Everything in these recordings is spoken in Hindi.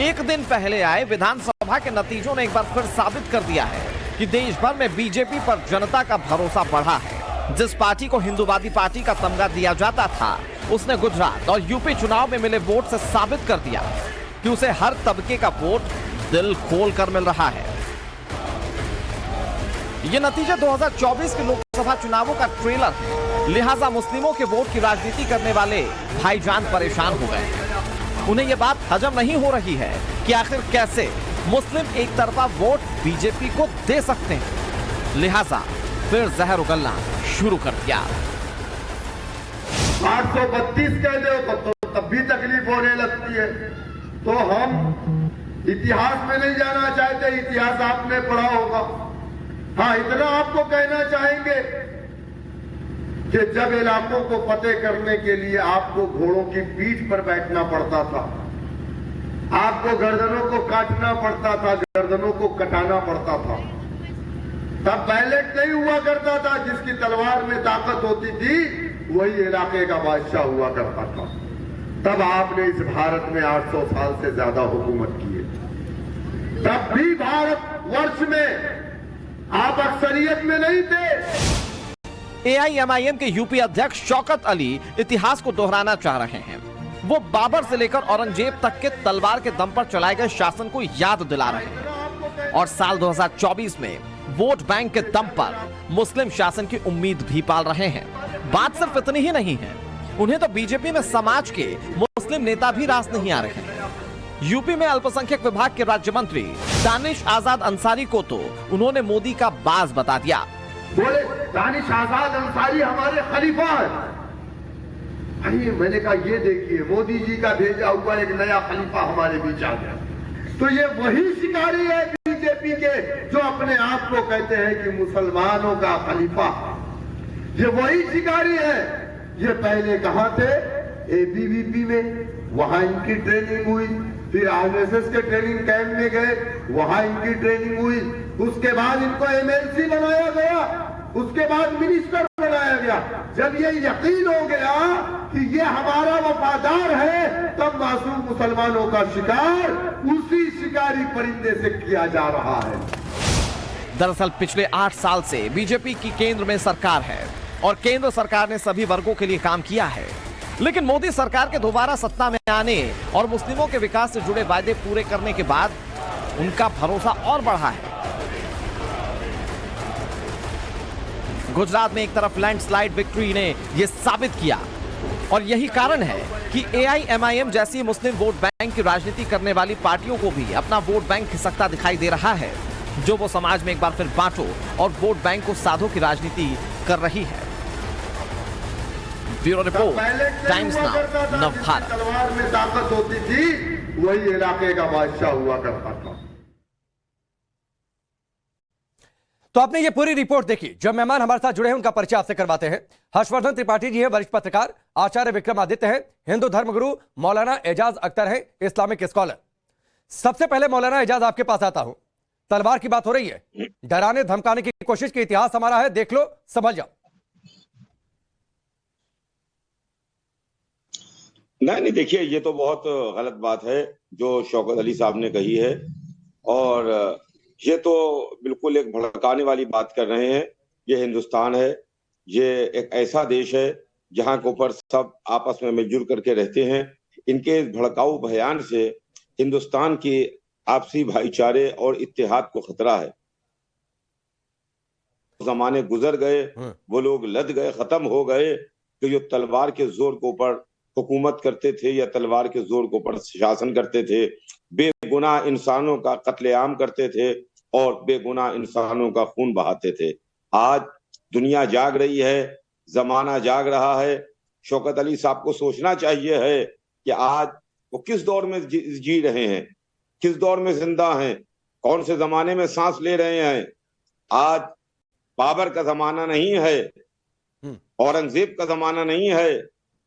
एक दिन पहले आए विधानसभा के नतीजों ने एक बार फिर साबित कर दिया है कि देश भर में बीजेपी पर जनता का भरोसा बढ़ा है। जिस पार्टी को हिंदूवादी पार्टी का तमगा दिया जाता था, उसने गुजरात और यूपी चुनाव में मिले वोट से साबित कर दिया कि उसे हर तबके का वोट दिल खोल कर मिल रहा है। ये नतीजे 2024 के लोकसभा चुनावों का ट्रेलर है, लिहाजा मुस्लिमों के वोट की राजनीति करने वाले भाईजान परेशान हो गए। उन्हें यह बात हजम नहीं हो रही है कि आखिर कैसे मुस्लिम एक तरफा वोट बीजेपी को दे सकते हैं। लिहाजा फिर जहर उगलना शुरू कर दिया। 832 कह दो तो तब भी तकलीफ होने लगती है। तो हम इतिहास में नहीं जाना चाहते, इतिहास आपने पढ़ा होगा। हाँ, इतना आपको कहना चाहेंगे कि जब इलाकों को फतेह करने के लिए आपको घोड़ों की पीठ पर बैठना पड़ता था, आपको गर्दनों को काटना पड़ता था, गर्दनों को कटाना पड़ता था, तब बैलेट नहीं हुआ करता था। जिसकी तलवार में ताकत होती थी वही इलाके का बादशाह हुआ करता था। तब आपने इस भारत में 800 साल से ज्यादा हुकूमत की है। तब भी भारत वर्ष में आप अक्सरियत में नहीं थे। एआईएमआईएम के यूपी अध्यक्ष शौकत अली इतिहास को दोहराना चाह रहे हैं। वो बाबर से लेकर औरंगजेब तक के तलवार के दम पर चलाए गए शासन को याद दिला रहे हैं और साल 2024 में वोट बैंक के दम पर मुस्लिम शासन की उम्मीद भी पाल रहे हैं। बात सिर्फ इतनी ही नहीं है, उन्हें तो बीजेपी में समाज के मुस्लिम नेता भी रास नहीं आ रहे हैं। यूपी में अल्पसंख्यक विभाग के राज्य मंत्री दानिश आजाद अंसारी को तो उन्होंने मोदी का बाज बता दिया। बोले दानिश आजाद अंसारी हमारे खलीफा है। अरे मैंने कहा ये देखिए, मोदी जी का भेजा हुआ एक नया खलीफा हमारे बीच आ गया। तो ये वही शिकारी है बीजेपी के जो अपने आप को कहते हैं कि मुसलमानों का खलीफा। ये वही शिकारी है। ये पहले कहां थे? एबीवीपी में, वहां इनकी ट्रेनिंग हुई। फिर आरएसएस के ट्रेनिंग कैंप में गए, वहां इनकी ट्रेनिंग हुई। उसके बाद इनको एमएलसी बनाया गया, उसके बाद मिनिस्टर बनाया गया। जब ये यकीन हो गया कि ये हमारा वफादार है, तब मासूम मुसलमानों का शिकार उसी शिकारी परिंदे से किया जा रहा है। दरअसल पिछले 8 साल से बीजेपी की केंद्र में सरकार है और केंद्र सरकार ने सभी वर्गों के लिए काम किया है, लेकिन मोदी सरकार के दोबारा सत्ता में आने और मुस्लिमों के विकास से जुड़े वायदे पूरे करने के बाद उनका भरोसा और बढ़ा है। गुजरात में एक तरफ लैंडस्लाइड विक्ट्री ने यह साबित किया और यही कारण है कि एआईएमआईएम जैसी मुस्लिम वोट बैंक की राजनीति करने वाली पार्टियों को भी अपना वोट बैंक खिसकता दिखाई दे रहा है, जो वो समाज में एक बार फिर बांटो और वोट बैंक को साधो की राजनीति कर रही है। Bureau report, times now, Navbharat. तलवार में ताकत होती थी वही इलाके का बादशाह हुआ करता था। तो आपने ये पूरी रिपोर्ट देखी। जो मेहमान हमारे साथ जुड़े हैं उनका परिचय आपसे करवाते हैं। हर्षवर्धन त्रिपाठी जी हैं, वरिष्ठ पत्रकार, आचार्य विक्रमादित्य हैं, हिंदू धर्मगुरु मौलाना एजाज अख्तर हैं, इस्लामिक स्कॉलर। सबसे पहले मौलाना एजाज आपके पास आता हूं। तलवार की बात हो रही है, डराने धमकाने की कोशिश की, इतिहास हमारा है, देख लो, समझ जाओ। नहीं, देखिए ये तो बहुत गलत बात है जो शौकत अली साहब ने कही है, और ये तो बिल्कुल एक भड़काने वाली बात कर रहे हैं। ये हिंदुस्तान है, ये एक ऐसा देश है जहां के ऊपर सब आपस में मिलजुल करके रहते हैं। इनके भड़काऊ बयान से हिंदुस्तान की आपसी भाईचारे और इत्तेहाद को खतरा है। जमाने गुजर गए, वो लोग लद गए, खत्म हो गए कि जो तलवार के जोर के ऊपर हुकूमत करते थे या तलवार के जोर के ऊपर शासन करते थे, बेगुनाह इंसानों का कत्लेआम करते थे और बेगुनाह इंसानों का खून बहाते थे। आज दुनिया जाग रही है, जमाना जाग रहा है। शौकत अली साहब को सोचना चाहिए है कि आज वो किस दौर में जी रहे हैं, किस दौर में जिंदा हैं, कौन से जमाने में सांस ले रहे हैं। आज बाबर का जमाना नहीं है, औरंगजेब का जमाना नहीं है।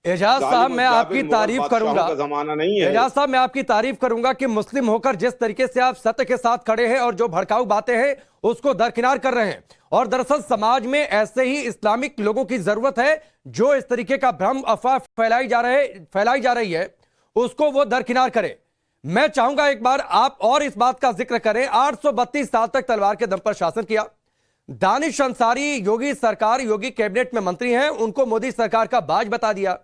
एजाज साहब मैं आपकी तारीफ करूंगा, जमाना नहीं है। एजाज साहब मैं आपकी तारीफ करूंगा कि मुस्लिम होकर जिस तरीके से आप सत्य के साथ खड़े हैं और जो भड़काऊ बातें हैं उसको दरकिनार कर रहे हैं। और दरअसल समाज में ऐसे ही इस्लामिक लोगों की जरूरत है जो इस तरीके का भ्रम अफवाह फैलाई जा रही है उसको वो दरकिनार करे। मैं चाहूंगा एक बार आप और इस बात का जिक्र करें, 832 साल तक तलवार के दम पर शासन किया। दानिश अंसारी योगी सरकार, योगी कैबिनेट में मंत्री हैं, उनको मोदी सरकार का बाज बता दिया।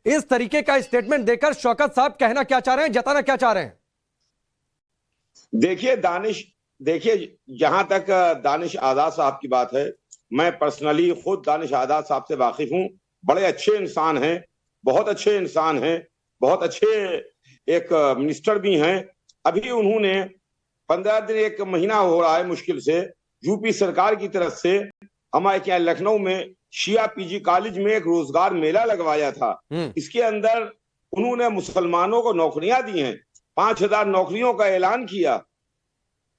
इस तरीके का स्टेटमेंट देकर शौकत साहब कहना क्या चाह रहे हैं, जताना क्या चाह रहे हैं? देखिए जहां तक दानिश आजाद साहब की बात है, मैं पर्सनली खुद दानिश आजाद साहब से वाकिफ हूं। बड़े अच्छे इंसान हैं, बहुत अच्छे इंसान हैं, बहुत अच्छे एक मिनिस्टर भी हैं। अभी उन्होंने 15 दिन, 1 महीना हो रहा है मुश्किल से, यूपी सरकार की तरफ से हमारे क्या लखनऊ में शिया पीजी कॉलेज में एक रोजगार मेला लगवाया था। इसके अंदर उन्होंने मुसलमानों को नौकरियां दी हैं, 5000 नौकरियों का ऐलान किया।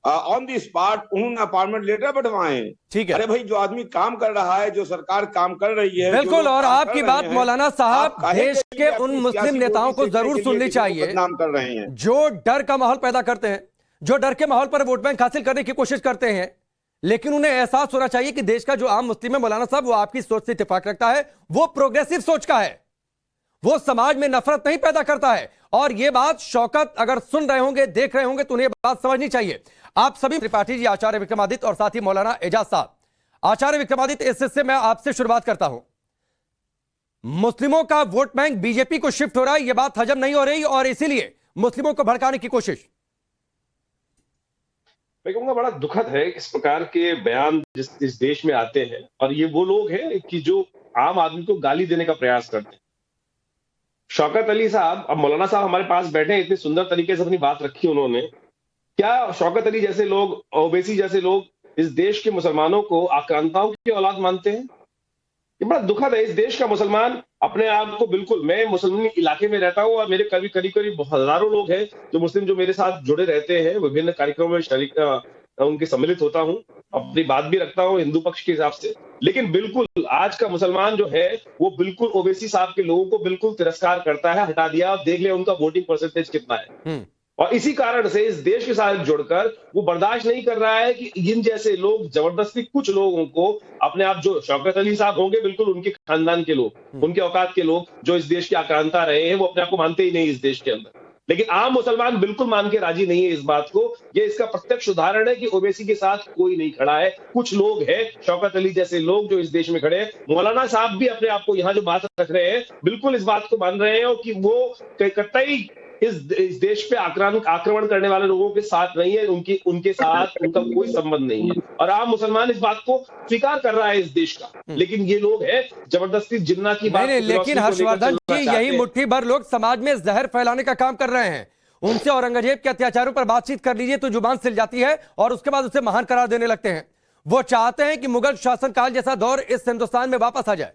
ऑन द स्पॉट उन्होंने अपॉइंटमेंट लेटर बढ़वाए हैं। ठीक है, अरे भाई, जो आदमी काम कर रहा है, जो सरकार काम कर रही है, बिल्कुल। और आपकी बात मौलाना साहब देश के उन मुस्लिम नेताओं को जरूर सुननी चाहिए नाम कर रहे हैं जो डर का माहौल पैदा करते हैं, जो डर के माहौल पर वोट बैंक हासिल करने की कोशिश करते हैं। लेकिन उन्हें एहसास होना चाहिए कि देश का जो आम मुस्लिम है मौलाना साहब, वो आपकी सोच से इत्तेफाक रखता है, वो प्रोग्रेसिव सोच का है, वो समाज में नफरत नहीं पैदा करता है। और ये बात शौकत अगर सुन रहे होंगे, देख रहे होंगे, तो उन्हें बात समझनी चाहिए। आप सभी त्रिपाठी जी, आचार्य विक्रमादित्य और साथ ही मौलाना एजाज साहब। आचार्य विक्रमादित्य, इस हिस्से में आपसे शुरुआत करता हूं। मुस्लिमों का वोट बैंक बीजेपी को शिफ्ट हो रहा है, यह बात हजम नहीं हो रही और इसीलिए मुस्लिमों को भड़काने की कोशिश। मैं कहूँगा बड़ा दुखद है इस प्रकार के बयान इस देश में आते हैं, और ये वो लोग हैं कि जो आम आदमी को गाली देने का प्रयास करते हैं। शौकत अली साहब, अब मौलाना साहब हमारे पास बैठे हैं, इतने सुंदर तरीके से अपनी बात रखी उन्होंने। क्या शौकत अली जैसे लोग, ओवैसी जैसे लोग इस देश के मुसलमानों को आक्रांताओं की औलाद मानते हैं? ये बड़ा दुखद है। इस देश का मुसलमान अपने आप को बिल्कुल, मैं मुसलमान इलाके में रहता हूँ और मेरे करीब हजारों लोग हैं जो मुस्लिम, जो मेरे साथ जुड़े रहते हैं, विभिन्न कार्यक्रमों में शरीक उनके सम्मिलित होता हूँ, अपनी बात भी रखता हूँ हिंदू पक्ष के हिसाब से। लेकिन बिल्कुल आज का मुसलमान जो है वो बिल्कुल ओवैसी साहब के लोगों को बिल्कुल तिरस्कार करता है, हटा दिया। आप देख ले उनका वोटिंग परसेंटेज कितना है। और इसी कारण से इस देश के साथ जुड़कर वो बर्दाश्त नहीं कर रहा है कि इन जैसे लोग जबरदस्ती कुछ लोगों को अपने आप, जो शौकत अली साहब होंगे बिल्कुल उनके खानदान के लोग, उनके औकात के लोग जो इस देश के आक्रांता रहे हैं, वो अपने आप को मानते ही नहीं इस देश के अंदर। लेकिन आम मुसलमान बिल्कुल मान के राजी नहीं है इस बात को। ये इसका प्रत्यक्ष उदाहरण है कि ओवैसी के साथ कोई नहीं खड़ा है, कुछ लोग हैं, शौकत अली जैसे लोग जो इस देश में खड़े हैं। मौलाना साहब भी अपने आप को यहाँ जो बात रख रहे हैं बिल्कुल इस बात को मान रहे हैं कि वो कतई इस देश पे आक्रमण करने वाले लोगों के साथ नहीं है, उनके साथ उनका कोई संबंध नहीं है। और आम मुसलमान इस बात को स्वीकार कर रहा है इस देश का। लेकिन ये लोग हैं जबरदस्ती जिन्ना की बात। लेकिन हर्षवर्धन जी, यही मुट्ठी भर लोग समाज में जहर फैलाने का काम कर रहे हैं। उनसे औरंगजेब के अत्याचारों पर बातचीत कर लीजिए तो जुबान सिल जाती है और उसके बाद उसे महान करार देने लगते हैं। वो चाहते हैं कि मुगल शासनकाल जैसा दौर इस हिंदुस्तान में वापस आ जाए।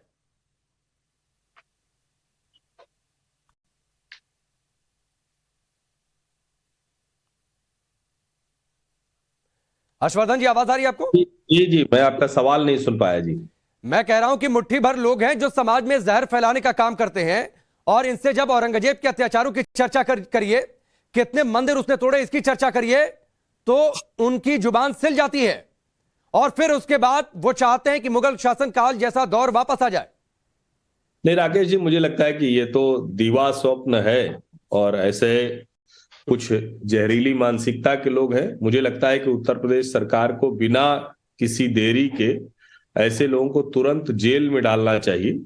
हर्षवर्धन जी, आवाज आ रही है आपको? जी, मैं आपका सवाल नहीं सुन पाया जी। मैं कह रहा हूं कि मुट्ठी भर लोग हैं जो समाज में जहर फैलाने का काम करते हैं, और इनसे जब औरंगजेब के अत्याचारों की चर्चा करिए, कितने मंदिर उसने तोड़े, इसकी चर्चा करिए तो उनकी जुबान सिल जाती है। और फिर उसके बाद वो चाहते हैं कि मुगल शासनकाल जैसा दौर वापस आ जाए। नहीं राकेश जी, मुझे लगता है कि ये तो दीवा स्वप्न है और ऐसे कुछ जहरीली मानसिकता के लोग हैं। मुझे लगता है कि उत्तर प्रदेश सरकार को बिना किसी देरी के ऐसे लोगों को तुरंत जेल में डालना चाहिए।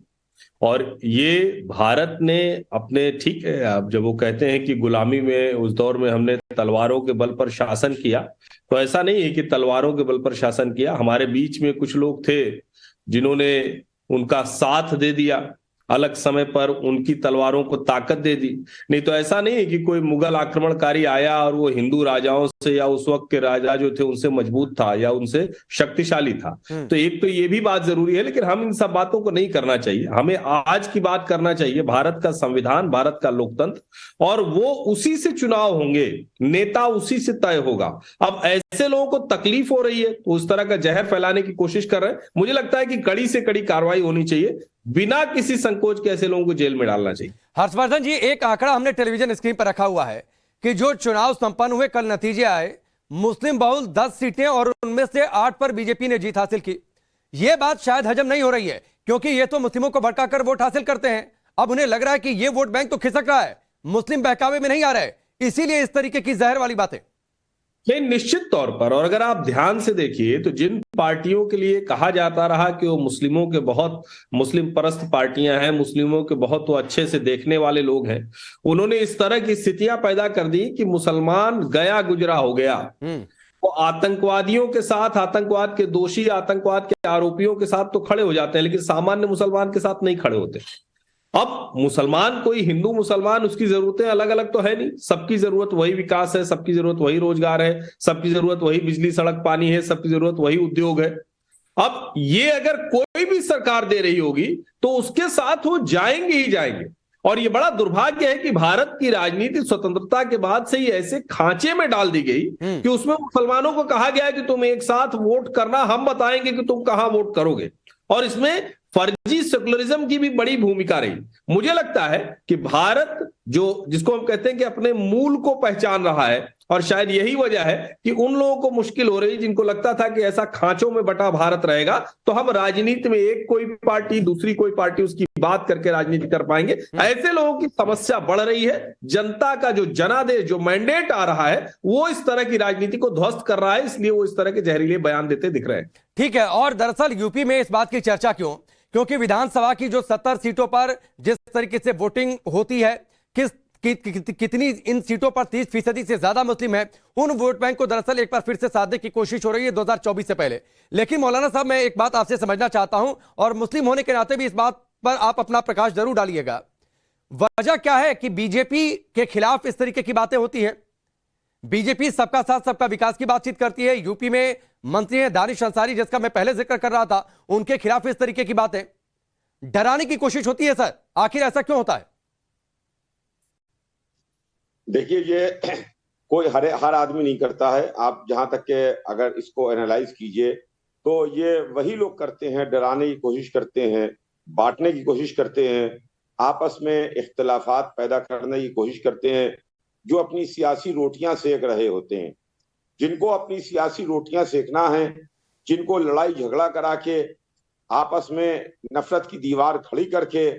और ये भारत ने अपने, ठीक है, अब जब वो कहते हैं कि गुलामी में उस दौर में हमने तलवारों के बल पर शासन किया, तो ऐसा नहीं है कि तलवारों के बल पर शासन किया। हमारे बीच में कुछ लोग थे जिन्होंने उनका साथ दे दिया, अलग समय पर उनकी तलवारों को ताकत दे दी। नहीं तो ऐसा नहीं है कि कोई मुगल आक्रमणकारी आया और वो हिंदू राजाओं से या उस वक्त के राजा जो थे उनसे मजबूत था या उनसे शक्तिशाली था। तो एक तो ये भी बात जरूरी है, लेकिन हम इन सब बातों को नहीं करना चाहिए। हमें आज की बात करना चाहिए, भारत का संविधान, भारत का लोकतंत्र, और वो उसी से चुनाव होंगे, नेता उसी से तय होगा। अब ऐसे लोगों को तकलीफ हो रही है तो उस तरह का जहर फैलाने की कोशिश कर रहे हैं। मुझे लगता है कि कड़ी से कड़ी कार्रवाई होनी चाहिए, बिना किसी संकोच के ऐसे लोगों को जेल में डालना चाहिए। हर्षवर्धन जी, एक आंकड़ा हमने टेलीविजन स्क्रीन पर रखा हुआ है कि जो चुनाव संपन्न हुए, कल नतीजे आए, मुस्लिम बहुल 10 सीटें और उनमें से 8 पर बीजेपी ने जीत हासिल की। यह बात शायद हजम नहीं हो रही है, क्योंकि ये तो मुस्लिमों को भड़काकर वोट हासिल करते हैं। अब उन्हें लग रहा है कि ये वोट बैंक तो खिसक रहा है, मुस्लिम बहकावे में नहीं आ रहे। इसीलिए इस तरीके की जहर वाली बातें। नहीं, निश्चित तौर पर। और अगर आप ध्यान से देखिए तो जिन पार्टियों के लिए कहा जाता रहा कि वो मुस्लिमों के बहुत मुस्लिम परस्त पार्टियां हैं, मुस्लिमों के बहुत वो अच्छे से देखने वाले लोग हैं, उन्होंने इस तरह की स्थितियां पैदा कर दी कि मुसलमान गया गुजरा हो गया। वो आतंकवादियों के साथ, आतंकवाद के दोषी, आतंकवाद के आरोपियों के साथ तो खड़े हो जाते हैं, लेकिन सामान्य मुसलमान के साथ नहीं खड़े होते। अब मुसलमान, कोई हिंदू मुसलमान, उसकी जरूरतें अलग अलग तो है नहीं। सबकी जरूरत वही विकास है, सबकी जरूरत वही रोजगार है, सबकी जरूरत वही बिजली सड़क पानी है, सबकी जरूरत वही उद्योग है। अब ये अगर कोई भी सरकार दे रही होगी तो उसके साथ वो जाएंगे ही जाएंगे। और ये बड़ा दुर्भाग्य है कि भारत की राजनीति स्वतंत्रता के बाद से ही ऐसे खांचे में डाल दी गई कि उसमें मुसलमानों को कहा गया है कि तुम एक साथ वोट करना, हम बताएंगे कि तुम कहां वोट करोगे। और इसमें फर्जी सेकुलरिज्म की भी बड़ी भूमिका रही। मुझे लगता है कि भारत जिसको हम कहते हैं कि अपने मूल को पहचान रहा है, और शायद यही वजह है कि उन लोगों को मुश्किल हो रही जिनको लगता था कि ऐसा खांचों में बटा भारत रहेगा तो हम राजनीति में एक कोई पार्टी दूसरी कोई पार्टी उसकी बात करके राजनीति कर पाएंगे। ऐसे लोगों की समस्या बढ़ रही है। जनता का जो जनादेश, जो मैंडेट आ रहा है, वो इस तरह की राजनीति को ध्वस्त कर रहा है, इसलिए वो इस तरह के जहरीले बयान देते दिख रहे हैं। ठीक है। और दरअसल यूपी में इस बात की चर्चा क्यों? क्योंकि विधानसभा की जो 70 सीटों पर जिस तरीके से वोटिंग होती है, कितनी इन सीटों पर 30% से ज्यादा मुस्लिम है, उन वोट बैंक को दरअसल एक बार फिर से साधने की कोशिश हो रही है 2024 से पहले। लेकिन मौलाना साहब, मैं एक बात आपसे समझना चाहता हूं, और मुस्लिम होने के नाते भी इस बात पर आप अपना प्रकाश जरूर डालिएगा। वजह क्या है कि बीजेपी के खिलाफ इस तरीके की बातें होती है? बीजेपी सबका साथ सबका विकास की बातचीत करती है। यूपी में मंत्री हैं दानिश अंसारी, जिसका मैं पहले जिक्र कर रहा था, उनके खिलाफ इस तरीके की बातें डराने की कोशिश होती है। सर, आखिर ऐसा क्यों होता है? देखिए, ये कोई हर आदमी नहीं करता है। आप जहां तक के अगर इसको एनालाइज कीजिए तो ये वही लोग करते हैं, डराने की कोशिश करते हैं, बांटने की कोशिश करते हैं, आपस में इख्तिलाफात पैदा करने की कोशिश करते हैं, जो अपनी सियासी रोटियां सेक रहे होते हैं। जिनको अपनी सियासी रोटियां सेकना है, जिनको लड़ाई झगड़ा करा के आपस में नफरत की दीवार खड़ी करके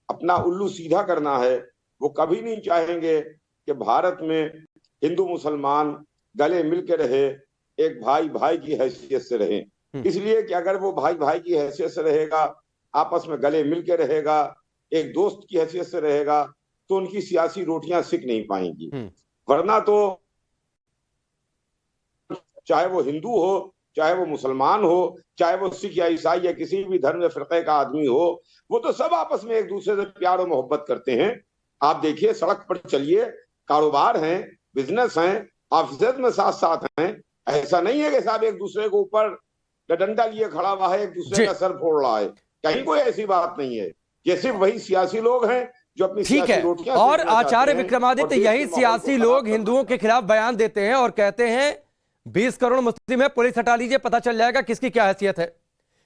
अपना उल्लू सीधा करना है, वो कभी नहीं चाहेंगे कि भारत में हिंदू मुसलमान गले मिल के रहे, एक भाई भाई की हैसियत से रहे। इसलिए कि अगर वो भाई भाई की हैसियत से रहेगा, आपस में गले मिल के रहेगा, एक दोस्त की हैसियत से रहेगा, तो उनकी सियासी रोटियां सिक नहीं पाएंगी। वरना तो चाहे वो हिंदू हो, चाहे वो मुसलमान हो, चाहे वो सिख या ईसाई या किसी भी धर्म या फिरके का आदमी हो, वो तो सब आपस में एक दूसरे से प्यार और मोहब्बत करते हैं। आप देखिए, सड़क पर चलिए, कारोबार हैं, बिजनेस हैं, ऑफिस में साथ साथ हैं। ऐसा नहीं है कि साहब एक दूसरे के ऊपर डंडा लिए खड़ा हुआ है, एक दूसरे का सर फोड़ रहा है। कहीं कोई ऐसी बात नहीं है। ये सिर्फ वही सियासी लोग हैं जो अपनी सियासी रोटियां। और आचार्य विक्रमादित्य, यही सियासी लोग हिंदुओं के खिलाफ बयान देते हैं और कहते हैं 20 करोड़ मुस्लिम है, पुलिस हटा लीजिए, पता चल जाएगा किसकी क्या हैसियत है।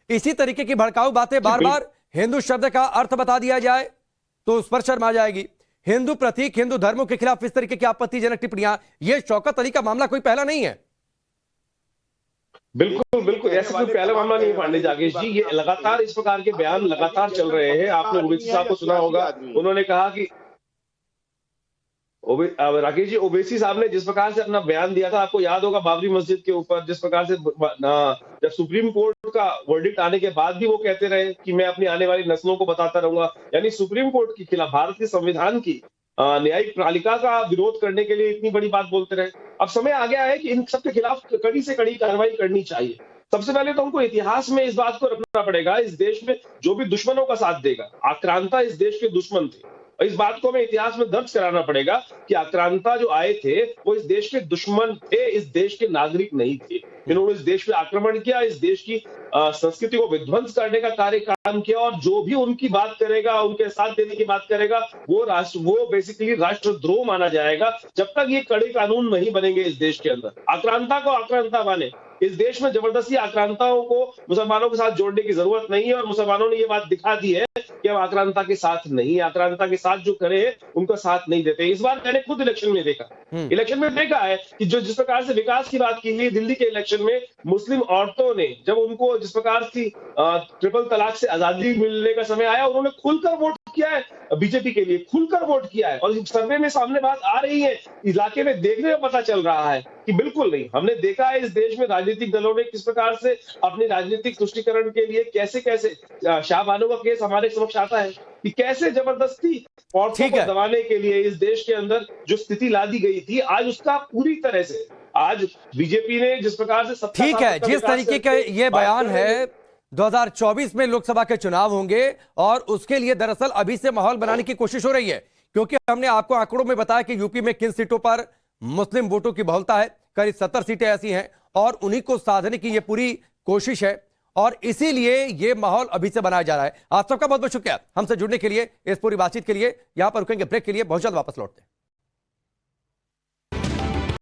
इसी तरीके की भड़काऊ बातें बार बार, हिंदू शब्द का अर्थ बता दिया जाए तो उस पर शर्म आ जाएगी। हिंदू प्रतीक, हिंदू धर्मों के खिलाफ इस तरीके की आपत्तिजनक टिप्पणियां, यह शौकत अली का मामला कोई पहला नहीं है। बिल्कुल बिल्कुल, ऐसा कोई पहला मामला नहीं है पांडे जागेश जी। ये लगातार इस प्रकार के बयान लगातार चल रहे हैं। आपने ओवैसी साहब को सुना होगा, उन्होंने कहा कि राकेश जी, ओवैसी साहब ने जिस प्रकार से अपना बयान दिया था, आपको याद होगा बाबरी मस्जिद के ऊपर, जिस प्रकार से जब सुप्रीम कोर्ट का वर्डिक्ट आने के बाद भी वो कहते रहे कि मैं अपनी आने वाली नस्लों को बताता रहूंगा। यानी सुप्रीम कोर्ट के खिलाफ, भारत के संविधान की न्यायिक प्रणालिका का विरोध करने के लिए इतनी बड़ी बात बोलते रहे। अब समय आ गया है कि इन सबके खिलाफ कड़ी से कड़ी कार्रवाई करनी चाहिए। सबसे पहले तो हमको इतिहास में इस बात को रखना पड़ेगा, इस देश में जो भी दुश्मनों का साथ देगा, आक्रांता इस देश के दुश्मन थे। और इस बात को हमें इतिहास में दर्ज कराना पड़ेगा कि आक्रांता जो आए थे वो इस देश के दुश्मन थे, इस देश के नागरिक नहीं थे। इन्होंने इस देश पे आक्रमण किया, इस देश की संस्कृति को विध्वंस करने का कार्य काम किया, और जो भी उनकी बात करेगा, उनके साथ देने की बात करेगा, वो बेसिकली राष्ट्रद्रोह माना जाएगा, जब तक ये कड़े कानून नहीं बनेंगे इस देश के अंदर। आक्रांता को आक्रांता माने। इस देश में जबरदस्ती आक्रांताओं को मुसलमानों के साथ जोड़ने की जरूरत नहीं है, और मुसलमानों ने ये बात दिखा दी है कि हम आक्रांता के साथ नहीं, आक्रांता के साथ जो करे उनका साथ नहीं देते। इस बार मैंने खुद इलेक्शन में देखा है कि जो जिस प्रकार से विकास की बात की गई दिल्ली के इलेक्शन में, मुस्लिम औरतों ने जब उनको जिस प्रकार की ट्रिपल तलाक से आजादी मिलने का समय आया, उन्होंने खुलकर वोट किया है बीजेपी के लिए, खुलकर वोट किया है। और सर्वे में सामने बात आ रही है, इलाके में देखने में पता चल रहा है कि बिल्कुल नहीं। हमने देखा है इस देश में राजनीतिक दलों ने किस प्रकार से अपने राजनीतिक तुष्टीकरण के लिए कैसे कैसे, शाहबानो का केस हमारे समक्ष आता है कि कैसे जबरदस्ती औरतों को दबाने के लिए इस देश के अंदर जो स्थिति ला दी गई थी, आज उसका पूरी तरह से आज बीजेपी ने जिस प्रकार से ठीक है, जिस तरीके का ये बयान है 2024 में लोकसभा के चुनाव होंगे और उसके लिए दरअसल अभी से माहौल बनाने की कोशिश हो रही है, क्योंकि हमने आपको आंकड़ों में बताया कि यूपी में किन सीटों पर मुस्लिम वोटों की बहुलता है, करीब 70 सीटें ऐसी हैं और उन्हीं को साधने की ये पूरी कोशिश है और इसीलिए ये माहौल अभी से बनाया जा रहा है। आप सबका बहुत बहुत शुक्रिया हमसे जुड़ने के लिए, इस पूरी बातचीत के लिए। यहां पर रुकेंगे ब्रेक के लिए, बहुत जल्द वापस लौटते हैं।